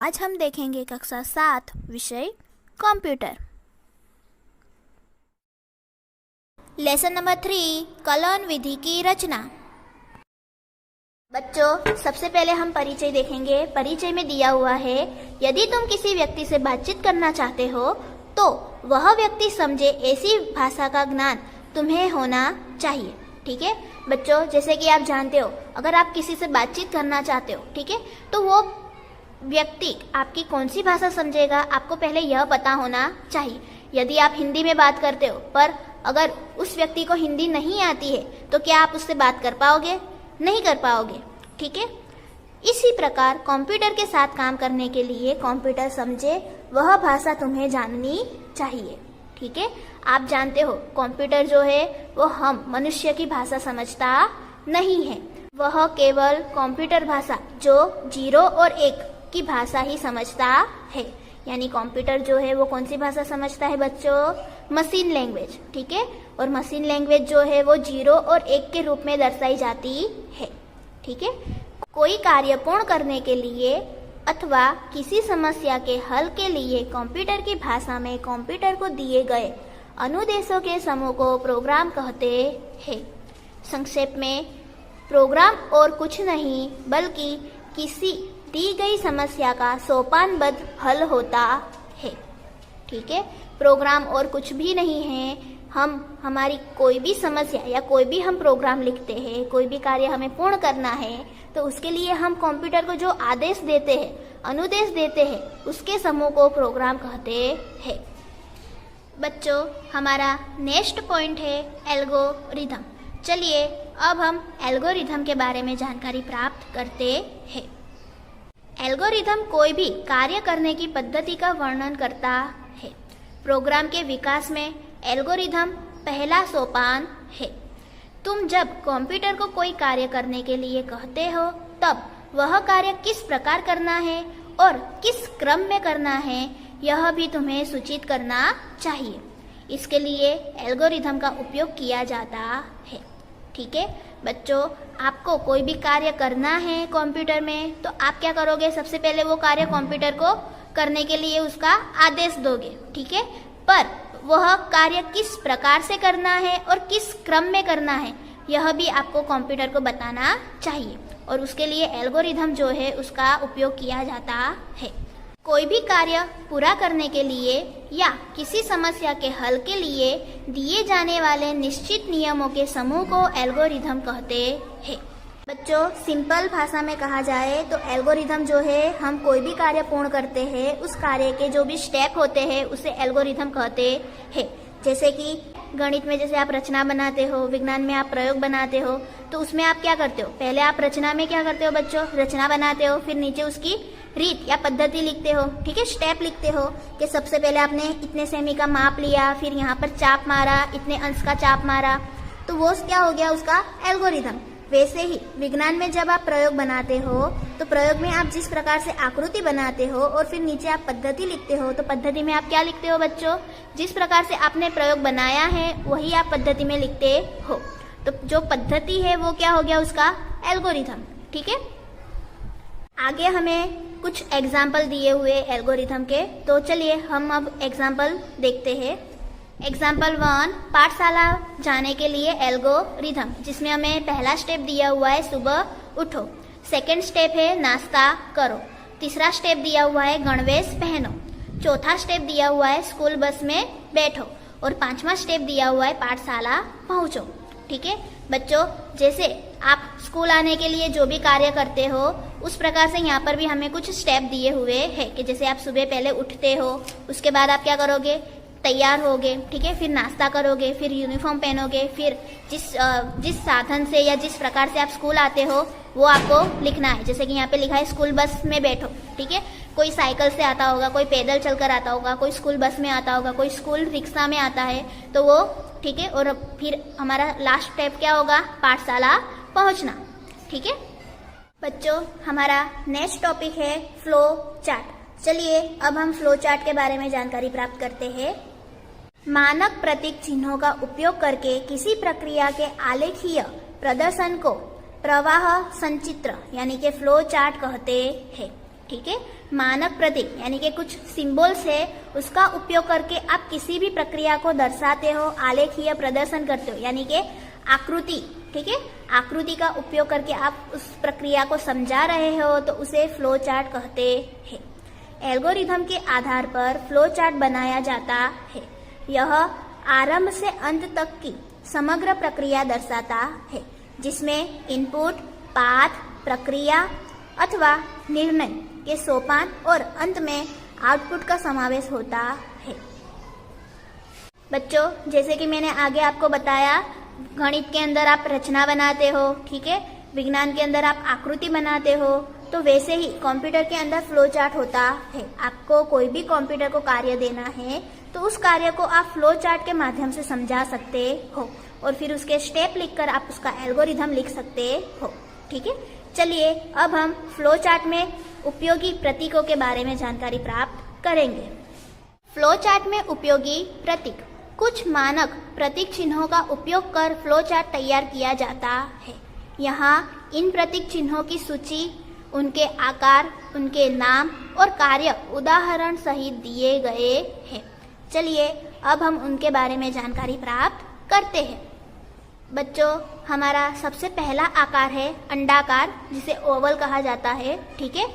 आज हम देखेंगे कक्षा 7 विषय कंप्यूटर। लेसन नंबर 3 कलन विधि की रचना। बच्चों, सबसे पहले हम परिचय देखेंगे। परिचय में दिया हुआ है, यदि तुम किसी व्यक्ति से बातचीत करना चाहते हो तो वह व्यक्ति समझे ऐसी भाषा का ज्ञान तुम्हें होना चाहिए। ठीक है बच्चों, जैसे कि आप जानते हो, अगर आप किसी से बातचीत करना चाहते हो, ठीक है, तो वो व्यक्ति आपकी कौन सी भाषा समझेगा, आपको पहले यह पता होना चाहिए। यदि आप हिंदी में बात करते हो पर अगर उस व्यक्ति को हिंदी नहीं आती है तो क्या आप उससे बात कर पाओगे? नहीं कर पाओगे। ठीक है, इसी प्रकार कंप्यूटर के साथ काम करने के लिए कंप्यूटर समझे वह भाषा तुम्हें जाननी चाहिए। ठीक है, आप जानते हो कंप्यूटर जो है वो हम मनुष्य की भाषा समझता नहीं है, वह केवल कंप्यूटर भाषा जो 0 और 1 की भाषा ही समझता है। यानी कंप्यूटर जो है वो कौन सी भाषा समझता है बच्चों? Machine language. ठीक है, और मशीन लैंग्वेज जो है वो 0 और 1 के रूप में दर्शाई जाती है। ठीक है, कोई कार्य पूर्ण करने के लिए अथवा किसी समस्या के हल के लिए कंप्यूटर की भाषा में कंप्यूटर को दिए गए अनुदेशों के समूह को प्रोग्राम कहते हैं। संक्षेप में, प्रोग्राम और कुछ नहीं बल्कि किसी दी गई समस्या का सोपानबद्ध हल होता है। ठीक है, प्रोग्राम और कुछ भी नहीं है। हम हमारी कोई भी समस्या या कोई भी हम प्रोग्राम लिखते हैं, कोई भी कार्य हमें पूर्ण करना है तो उसके लिए हम कंप्यूटर को जो आदेश देते हैं, अनुदेश देते हैं, उसके समूह को प्रोग्राम कहते हैं। बच्चों, हमारा नेक्स्ट पॉइंट है एल्गोरिथम। चलिए अब हम एल्गोरिथम के बारे में जानकारी प्राप्त करते हैं। एल्गोरिथम कोई भी कार्य करने की पद्धति का वर्णन करता है। प्रोग्राम के विकास में एल्गोरिथम पहला सोपान है। तुम जब कंप्यूटर को कोई कार्य करने के लिए कहते हो तब वह कार्य किस प्रकार करना है और किस क्रम में करना है यह भी तुम्हें सूचित करना चाहिए। इसके लिए एल्गोरिथम का उपयोग किया जाता है। ठीक है बच्चों, आपको कोई भी कार्य करना है कंप्यूटर में तो आप क्या करोगे? सबसे पहले वो कार्य कंप्यूटर को करने के लिए उसका आदेश दोगे। ठीक है, पर वह कार्य किस प्रकार से करना है और किस क्रम में करना है यह भी आपको कंप्यूटर को बताना चाहिए, और उसके लिए एल्गोरिथम जो है उसका उपयोग किया जाता है। कोई भी कार्य पूरा करने के लिए या किसी समस्या के हल के लिए दिए जाने वाले निश्चित नियमों के समूह को एल्गोरिथम कहते हैं। बच्चों, सिंपल भाषा में कहा जाए तो एल्गोरिथम जो है, हम कोई भी कार्य पूर्ण करते हैं उस कार्य के जो भी स्टेप होते हैं उसे एल्गोरिथम कहते हैं। जैसे कि गणित में जैसे आप रचना बनाते हो, विज्ञान में आप प्रयोग बनाते हो, तो उसमें आप क्या करते हो? पहले आप रचना में क्या करते हो बच्चों? रचना बनाते हो, फिर नीचे उसकी रीत या पद्धति लिखते हो। ठीक है, स्टेप लिखते हो कि सबसे पहले आपने इतने सेमी का माप लिया, फिर यहाँ पर चाप मारा, इतने अंश का चाप मारा, तो वो क्या हो गया? उसका एल्गोरिथम। वैसे ही विज्ञान में जब आप प्रयोग बनाते हो तो प्रयोग में आप जिस प्रकार से आकृति बनाते हो और फिर नीचे आप पद्धति लिखते हो, तो पद्धति में आप क्या लिखते हो बच्चों? जिस प्रकार से आपने प्रयोग बनाया है वही आप पद्धति में लिखते हो। तो जो पद्धति है वो क्या हो गया? उसका एल्गोरिथम। ठीक है, आगे हमें कुछ एग्जाम्पल दिए हुए एल्गोरिथम के, तो चलिए हम अब एग्जाम्पल देखते हैं। एग्जाम्पल 1, पाठशाला जाने के लिए एल्गोरिथम, जिसमें हमें पहला स्टेप दिया हुआ है सुबह उठो, सेकंड स्टेप है नाश्ता करो, तीसरा स्टेप दिया हुआ है गणवेश पहनो, चौथा स्टेप दिया हुआ है स्कूल बस में बैठो, और पांचवा स्टेप दिया हुआ है पाठशाला पहुंचो। ठीक है बच्चों, जैसे आप स्कूल आने के लिए जो भी कार्य करते हो उस प्रकार से यहाँ पर भी हमें कुछ स्टेप दिए हुए हैं कि जैसे आप सुबह पहले उठते हो, उसके बाद आप क्या करोगे? तैयार होगे, ठीक है, फिर नाश्ता करोगे, फिर यूनिफॉर्म पहनोगे, फिर जिस साधन से या जिस प्रकार से आप स्कूल आते हो वो आपको लिखना है। जैसे कि यहाँ पे लिखा है स्कूल बस में बैठो। ठीक है, कोई साइकिल से आता होगा, कोई पैदल चलकर आता होगा, कोई स्कूल बस में आता होगा, कोई स्कूल रिक्शा में आता है, तो वो ठीक है। और फिर हमारा लास्ट स्टेप क्या होगा? पाठशाला पहुंचना। ठीक है बच्चों, हमारा नेक्स्ट टॉपिक है फ्लो चार्ट। चलिए अब हम फ्लो चार्ट के बारे में जानकारी प्राप्त करते हैं। मानक प्रतीक चिन्हों का उपयोग करके किसी प्रक्रिया के आलेखीय प्रदर्शन को प्रवाह संचित्र यानी कि फ्लो चार्ट कहते हैं। ठीक है। मानक प्रतीक यानी कि कुछ सिंबल्स है, उसका उपयोग करके आप किसी भी प्रक्रिया को दर्शाते हो, आलेखीय प्रदर्शन करते हो, यानी कि आकृति, ठीक है। आकृति का उपयोग करके आप उस प्रक्रिया को समझा रहे हो तो उसे फ्लो चार्ट कहते हैं। एल्गोरिथम के आधार पर फ्लो चार्ट बनाया जाता है। यह आरंभ से अंत तक की समग्र प्रक्रिया दर्शाता है, जिसमें इनपुट, पाथ, प्रक्रिया अथवा निर्णय के सोपान और अंत में आउटपुट का समावेश होता है। बच्चों, जैसे कि मैंने आगे आपको बताया, गणित के अंदर आप रचना बनाते हो, ठीक है, विज्ञान के अंदर आप आकृति बनाते हो, तो वैसे ही कंप्यूटर के अंदर फ्लो चार्ट होता है। आपको कोई भी कंप्यूटर को कार्य देना है तो उस कार्य को आप फ्लो चार्ट के माध्यम से समझा सकते हो और फिर उसके स्टेप लिखकर आप उसका एल्गोरिथम लिख सकते हो, ठीक है। चलिए अब हम फ्लो चार्ट में उपयोगी प्रतीकों के बारे में जानकारी प्राप्त करेंगे। फ्लो चार्ट में उपयोगी प्रतीक, कुछ मानक प्रतीक चिन्हों का उपयोग कर फ्लो चार्ट तैयार किया जाता है। यहाँ इन प्रतीक चिन्हों की सूची, उनके आकार, उनके नाम और कार्य उदाहरण सहित दिए गए हैं। चलिए अब हम उनके बारे में जानकारी प्राप्त करते हैं। बच्चों, हमारा सबसे पहला आकार है अंडाकार, जिसे ओवल कहा जाता है, ठीक है।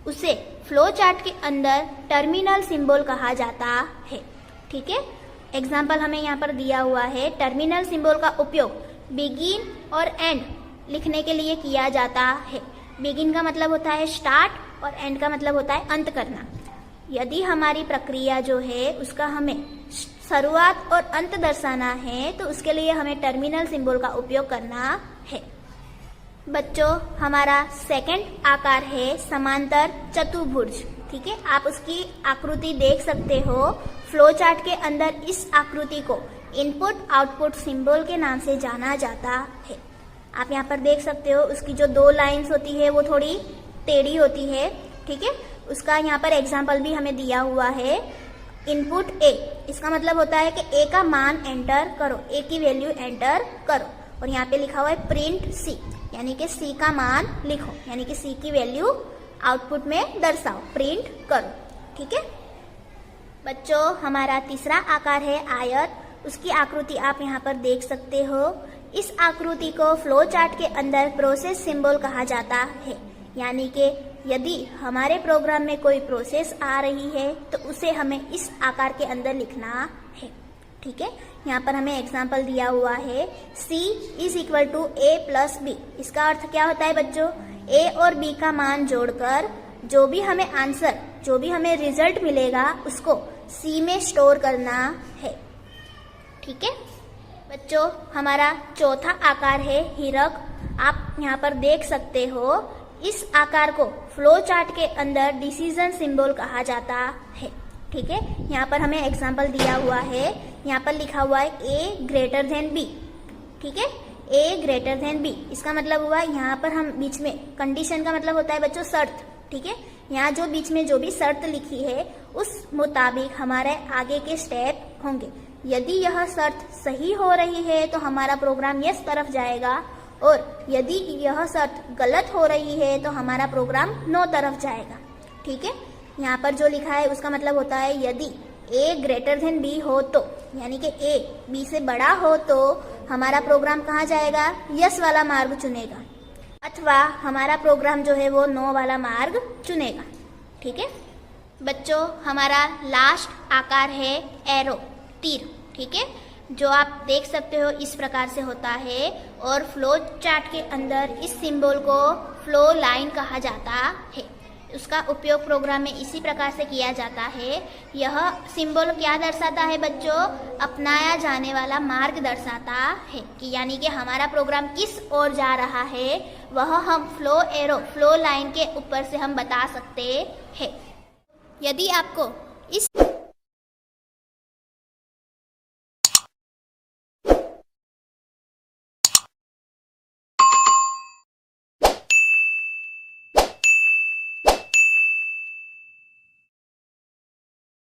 उसे फ्लो चार्ट के अंदर टर्मिनल सिंबल कहा जाता है, ठीक है। एग्जाम्पल हमें यहाँ पर दिया हुआ है। टर्मिनल सिंबल का उपयोग बिगिन और एंड लिखने के लिए किया जाता है। बिगिन का मतलब होता है स्टार्ट और एंड का मतलब होता है अंत करना। यदि हमारी प्रक्रिया जो है उसका हमें शुरुआत और अंत दर्शाना है तो उसके लिए हमें टर्मिनल सिंबल का उपयोग करना है। बच्चों, हमारा सेकंड आकार है समांतर चतुर्भुज, ठीक है। आप उसकी आकृति देख सकते हो। फ्लो चार्ट के अंदर इस आकृति को इनपुट आउटपुट सिंबल के नाम से जाना जाता है। आप यहाँ पर देख सकते हो, उसकी जो दो लाइंस होती है वो थोड़ी टेढ़ी होती है, ठीक है। उसका यहाँ पर एग्जाम्पल भी हमें दिया हुआ है। इनपुट ए, इसका मतलब होता है कि ए का मान एंटर करो, ए की वैल्यू एंटर करो। और यहाँ पे लिखा हुआ है प्रिंट सी, यानी कि सी का मान लिखो, यानी कि सी की वैल्यू आउटपुट में दर्शाओ, प्रिंट करो, ठीक है। बच्चों, हमारा तीसरा आकार है आयत। उसकी आकृति आप यहाँ पर देख सकते हो। इस आकृति को फ्लो चार्ट के अंदर प्रोसेस सिंबल कहा जाता है, यानी कि यदि हमारे प्रोग्राम में कोई प्रोसेस आ रही है तो उसे हमें इस आकार के अंदर लिखना है, ठीक है। यहाँ पर हमें एग्जाम्पल दिया हुआ है C is equal to A plus B। इसका अर्थ क्या होता है बच्चों? A और B का मान जोड़कर जो भी हमें आंसर, जो भी हमें रिजल्ट मिलेगा उसको C में स्टोर करना है, ठीक है। बच्चों, हमारा चौथा आकार है हीरक। आप यहाँ पर देख सकते हो। इस आकार को फ्लो चार्ट के अंदर डिसीजन सिंबल कहा जाता है, ठीक है। यहाँ पर हमें एग्जाम्पल दिया हुआ है। यहाँ पर लिखा हुआ है A ग्रेटर देन B, ठीक है। A ग्रेटर देन B, इसका मतलब हुआ यहाँ पर हम बीच में, कंडीशन का मतलब होता है बच्चों शर्त, ठीक है। यहाँ जो बीच में जो भी शर्त लिखी है उस मुताबिक हमारे आगे के स्टेप होंगे। यदि यह शर्त सही हो रही है तो हमारा प्रोग्राम यस तरफ जाएगा, और यदि यह शर्त गलत हो रही है तो हमारा प्रोग्राम नो तरफ जाएगा, ठीक है। यहाँ पर जो लिखा है उसका मतलब होता है यदि A ग्रेटर देन B हो तो, यानी कि A B से बड़ा हो तो हमारा प्रोग्राम कहाँ जाएगा? यस वाला मार्ग चुनेगा, अथवा हमारा प्रोग्राम जो है वो नो वाला मार्ग चुनेगा, ठीक है। बच्चों, हमारा लास्ट आकार है एरो, तीर, ठीक है, जो आप देख सकते हो इस प्रकार से होता है। और फ्लो चार्ट के अंदर इस सिंबल को फ्लो लाइन कहा जाता है। उसका उपयोग प्रोग्राम में इसी प्रकार से किया जाता है। यह सिंबल क्या दर्शाता है बच्चों? अपनाया जाने वाला मार्ग दर्शाता है, कि यानी कि हमारा प्रोग्राम किस ओर जा रहा है वह हम फ्लो एरो, फ्लो लाइन के ऊपर से हम बता सकते हैं। यदि आपको इस